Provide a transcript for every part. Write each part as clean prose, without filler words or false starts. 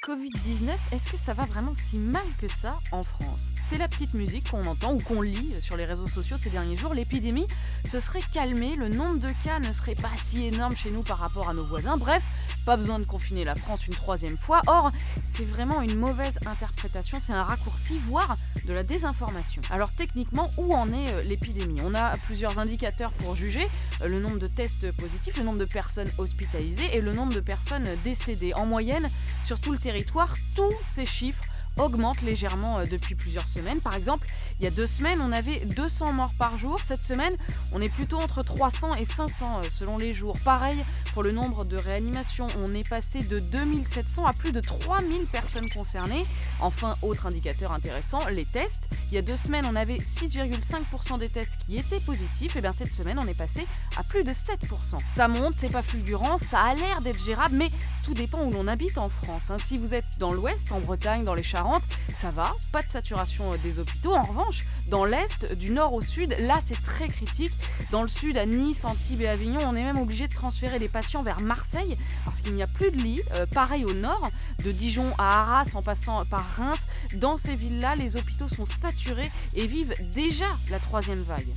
Covid-19, est-ce que ça va vraiment si mal que ça en France? C'est la petite musique qu'on entend ou qu'on lit sur les réseaux sociaux ces derniers jours. L'épidémie se serait calmée, le nombre de cas ne serait pas si énorme chez nous par rapport à nos voisins. Bref, pas besoin de confiner la France une troisième fois. Or, c'est vraiment une mauvaise interprétation, c'est un raccourci, voire de la désinformation. Alors techniquement, où en est l'épidémie? On a plusieurs indicateurs pour juger, le nombre de tests positifs, le nombre de personnes hospitalisées et le nombre de personnes décédées. En moyenne, sur tout le territoire, tous ces chiffres augmente légèrement depuis plusieurs semaines. Par exemple, il y a 2 semaines, on avait 200 morts par jour. Cette semaine, on est plutôt entre 300 et 500 selon les jours. Pareil pour le nombre de réanimations. On est passé de 2700 à plus de 3000 personnes concernées. Enfin, autre indicateur intéressant, les tests. Il y a 2 semaines, on avait 6,5% des tests qui étaient positifs. Et bien cette semaine, on est passé à plus de 7%. Ça monte, c'est pas fulgurant, ça a l'air d'être gérable, mais tout dépend où l'on habite en France. Si vous êtes dans l'ouest, en Bretagne, dans les Charentes, ça va, pas de saturation des hôpitaux. En revanche, dans l'est, du nord au sud, là c'est très critique. Dans le sud, à Nice, Antibes et Avignon, on est même obligé de transférer les patients vers Marseille parce qu'il n'y a plus de lits. Pareil au nord, de Dijon à Arras en passant par Reims, dans ces villes-là, les hôpitaux sont saturés et vivent déjà la 3e vague.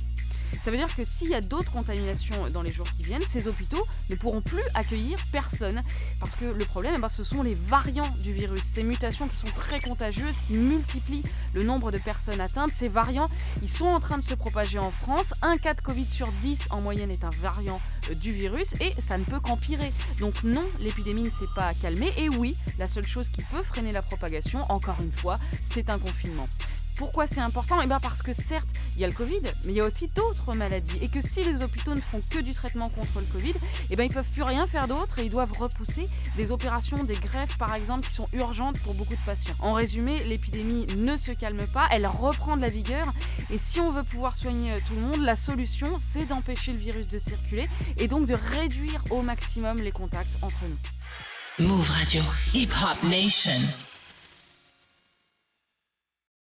Ça veut dire que s'il y a d'autres contaminations dans les jours qui viennent, ces hôpitaux ne pourront plus accueillir personne. Parce que le problème, ce sont les variants du virus, ces mutations qui sont très contagieuses, qui multiplient le nombre de personnes atteintes. Ces variants, ils sont en train de se propager en France. Un cas de Covid sur 10 en moyenne est un variant du virus et ça ne peut qu'empirer. Donc non, l'épidémie ne s'est pas calmée. Et oui, la seule chose qui peut freiner la propagation, encore une fois, c'est un confinement. Pourquoi c'est important? Parce que certes, il y a le Covid, mais il y a aussi d'autres maladies. Et que si les hôpitaux ne font que du traitement contre le Covid, ils ne peuvent plus rien faire d'autre et ils doivent repousser des opérations, des greffes par exemple, qui sont urgentes pour beaucoup de patients. En résumé, l'épidémie ne se calme pas, elle reprend de la vigueur. Et si on veut pouvoir soigner tout le monde, la solution, c'est d'empêcher le virus de circuler et donc de réduire au maximum les contacts entre nous. Move Radio, Hip Hop Nation.